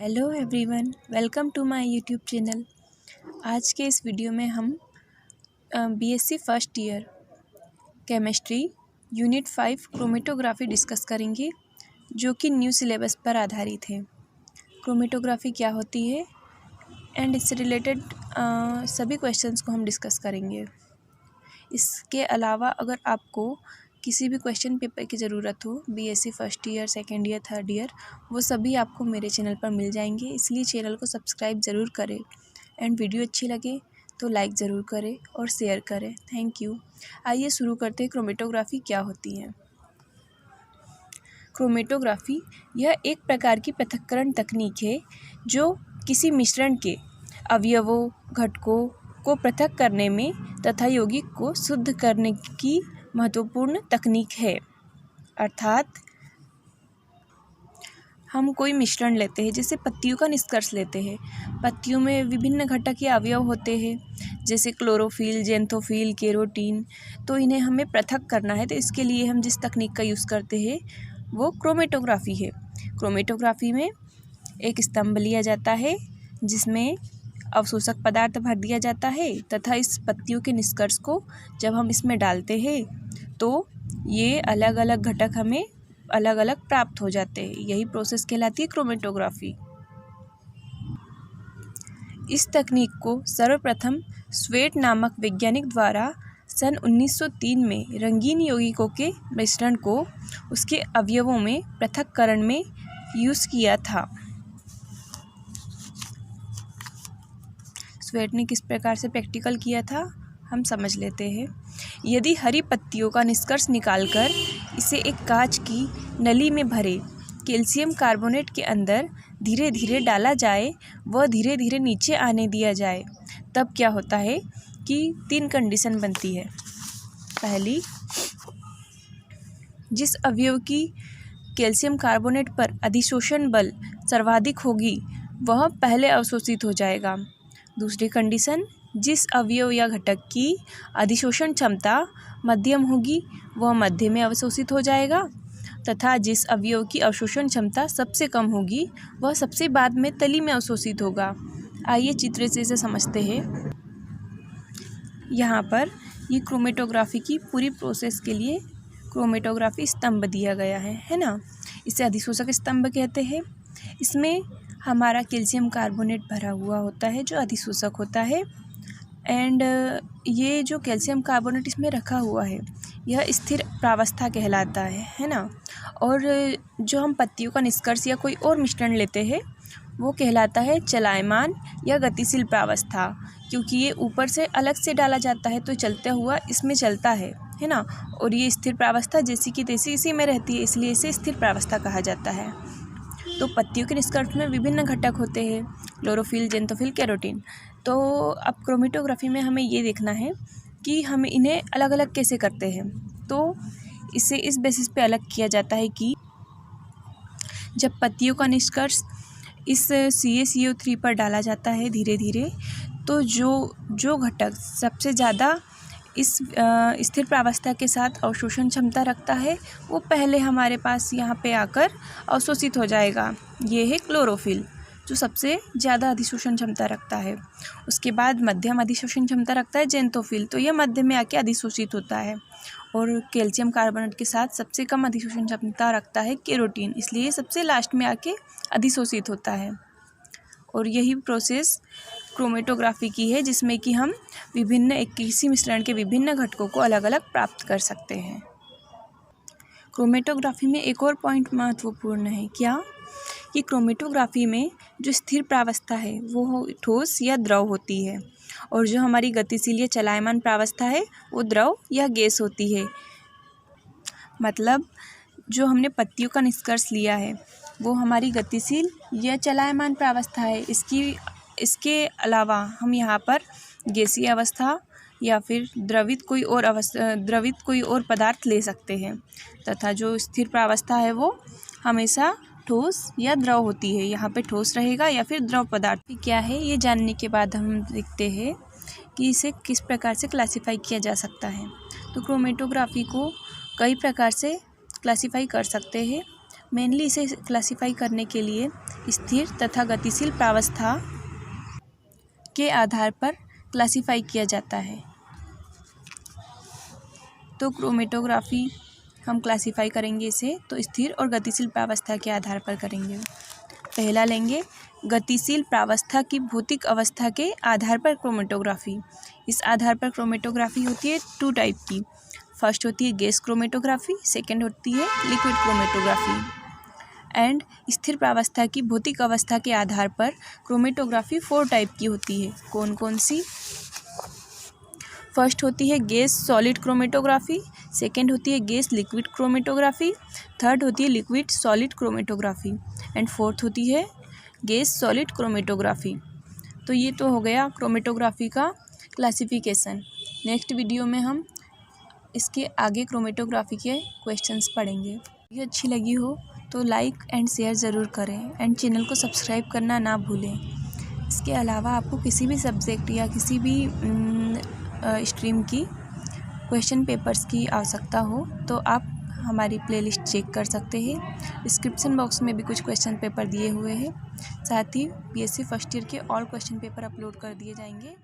Hello everyone, welcome to my YouTube channel. आज के इस वीडियो में हम BSc first year chemistry unit 5 chromatography discuss करेंगे, जो कि न्यू सिलेबस पर आधारित है। क्रोमेटोग्राफी क्या होती है एंड इससे रिलेटेड सभी क्वेश्चंस को हम डिस्कस करेंगे। इसके अलावा अगर आपको किसी भी क्वेश्चन पेपर की ज़रूरत हो, BSc first year, second year, third year, वो सभी आपको मेरे चैनल पर मिल जाएंगे। इसलिए चैनल को सब्सक्राइब ज़रूर करें एंड वीडियो अच्छी लगे तो लाइक ज़रूर करें और शेयर करें। Thank you. आइए शुरू करते हैं। क्रोमेटोग्राफी क्या होती है? क्रोमेटोग्राफी यह एक प्रकार की पृथक्करण तकनीक है जो किसी मिश्रण के अवयवों, घटकों को पृथक करने में तथा यौगिक को शुद्ध करने की महत्वपूर्ण तकनीक है। अर्थात हम कोई मिश्रण लेते हैं, जैसे पत्तियों का निष्कर्ष लेते हैं। पत्तियों में विभिन्न घटक या अवयव होते हैं, जैसे क्लोरोफिल, जेंथोफिल, केरोटीन। तो इन्हें हमें पृथक करना है, तो इसके लिए हम जिस तकनीक का यूज़ करते हैं वो क्रोमेटोग्राफी है। क्रोमेटोग्राफी में एक स्तंभ लिया जाता है जिसमें अवशोषक पदार्थ भर दिया जाता है तथा इस पत्तियों के निष्कर्ष को जब हम इसमें डालते हैं तो ये अलग अलग घटक हमें अलग अलग प्राप्त हो जाते हैं। यही प्रोसेस कहलाती है क्रोमेटोग्राफी। इस तकनीक को सर्वप्रथम स्वेट नामक वैज्ञानिक द्वारा सन 1903 में रंगीन यौगिकों के मिश्रण को उसके अवयवों में पृथक्करण में यूज़ किया था। स्वेट ने किस प्रकार से प्रैक्टिकल किया था, हम समझ लेते हैं। यदि हरी पत्तियों का निष्कर्ष निकालकर इसे एक कांच की नली में भरे कैल्शियम कार्बोनेट के अंदर धीरे धीरे डाला जाए व धीरे धीरे नीचे आने दिया जाए, तब क्या होता है कि 3 कंडीशन बनती है। पहली, जिस अवयव की कैल्शियम कार्बोनेट पर अधिशोषण बल सर्वाधिक होगी वह पहले अवशोषित हो जाएगा। दूसरी कंडीशन, जिस अवयव या घटक की अधिशोषण क्षमता मध्यम होगी वह मध्य में अवशोषित हो जाएगा तथा जिस अवयव की अवशोषण क्षमता सबसे कम होगी वह सबसे बाद में तली में अवशोषित होगा। आइए चित्र से इसे समझते हैं। यहाँ पर ये क्रोमेटोग्राफी की पूरी प्रोसेस के लिए क्रोमेटोग्राफी स्तंभ दिया गया है ना। इसे अधिशोषक स्तंभ कहते हैं। इसमें हमारा कैल्शियम कार्बोनेट भरा हुआ होता है जो अधिशोषक होता है। एंड ये जो कैल्शियम कार्बोनेट इसमें रखा हुआ है यह स्थिर प्रावस्था कहलाता है ना। और जो हम पत्तियों का निष्कर्ष या कोई और मिश्रण लेते हैं वो कहलाता है चलायमान या गतिशील प्रावस्था, क्योंकि ये ऊपर से अलग से डाला जाता है तो चलता हुआ इसमें चलता है ना। और ये स्थिर प्रावस्था जैसी की तैसी इसी में रहती है, इसलिए इसे स्थिर प्रावस्था कहा जाता है। तो पत्तियों के निष्कर्ष में विभिन्न घटक होते हैं, क्लोरोफिल, जेंथोफिल, केरोटीन। तो अब क्रोमेटोग्राफी में हमें ये देखना है कि हम इन्हें अलग अलग कैसे करते हैं। तो इसे इस बेसिस पे अलग किया जाता है कि जब पत्तियों का निष्कर्ष इस CaCO3 पर डाला जाता है धीरे धीरे, तो जो घटक सबसे ज़्यादा इस स्थिर प्रावस्था के साथ अवशोषण क्षमता रखता है वो पहले हमारे पास यहाँ पे आकर अवशोषित हो जाएगा। ये है क्लोरोफिल, जो सबसे ज़्यादा अधिशोषण क्षमता रखता है। उसके बाद मध्यम अधिशोषण क्षमता रखता है जेंथोफिल, तो यह मध्य में आके अधिशोषित होता है। और कैल्शियम कार्बोनेट के साथ सबसे कम अधिशोषण क्षमता रखता है केरोटीन, इसलिए सबसे लास्ट में आके अधिशोषित होता है। और यही प्रोसेस क्रोमेटोग्राफी की है, जिसमें कि हम किसी मिश्रण के विभिन्न घटकों को अलग अलग प्राप्त कर सकते हैं। क्रोमेटोग्राफी में एक और पॉइंट महत्वपूर्ण है, क्या कि क्रोमेटोग्राफी में जो स्थिर प्रावस्था है वो ठोस या द्रव होती है, और जो हमारी गतिशील या चलायमान प्रावस्था है वो द्रव या गैस होती है। मतलब जो हमने पत्तियों का निष्कर्ष लिया है वो हमारी गतिशील या चलायमान प्रावस्था है। इसके अलावा हम यहाँ पर गैसीय अवस्था या फिर द्रवित कोई और पदार्थ ले सकते हैं, तथा जो स्थिर प्रावस्था है वो हमेशा ठोस या द्रव होती है। यहाँ पे ठोस रहेगा या फिर द्रव पदार्थ क्या है, ये जानने के बाद हम देखते हैं कि इसे किस प्रकार से क्लासिफाई किया जा सकता है। तो क्रोमेटोग्राफी को कई प्रकार से क्लासिफाई कर सकते हैं। मेनली इसे क्लासिफाई करने के लिए स्थिर तथा गतिशील प्रावस्था के आधार पर क्लासिफाई किया जाता है। तो क्रोमेटोग्राफी हम क्लासिफाई करेंगे इसे तो स्थिर और गतिशील प्रावस्था के आधार पर करेंगे। पहला लेंगे गतिशील प्रावस्था की भौतिक अवस्था के आधार पर क्रोमेटोग्राफी। इस आधार पर क्रोमेटोग्राफी होती है 2 टाइप की। फर्स्ट होती है गैस क्रोमेटोग्राफी, सेकंड होती है लिक्विड क्रोमेटोग्राफी। एंड स्थिर प्रावस्था की भौतिक अवस्था के आधार पर क्रोमेटोग्राफी 4 टाइप की होती है। कौन कौन सी? फर्स्ट होती है गैस सॉलिड क्रोमेटोग्राफी, सेकंड होती है गैस लिक्विड क्रोमेटोग्राफी, थर्ड होती है liquid solid chromatography and fourth होती है गैस सॉलिड क्रोमेटोग्राफी। तो ये तो हो गया क्रोमेटोग्राफी का क्लासिफिकेशन। नेक्स्ट वीडियो में हम इसके आगे क्रोमेटोग्राफी के क्वेश्चंस पढ़ेंगे। ये अच्छी लगी हो तो लाइक एंड शेयर ज़रूर करें एंड चैनल को सब्सक्राइब करना ना भूलें। इसके अलावा आपको किसी भी सब्जेक्ट या किसी भी स्ट्रीम की क्वेश्चन पेपर्स की आवश्यकता हो तो आप हमारी प्लेलिस्ट चेक कर सकते हैं। डिस्क्रिप्शन बॉक्स में भी कुछ क्वेश्चन पेपर दिए हुए हैं। साथ ही बीएससी फर्स्ट ईयर के ऑल क्वेश्चन पेपर अपलोड कर दिए जाएंगे।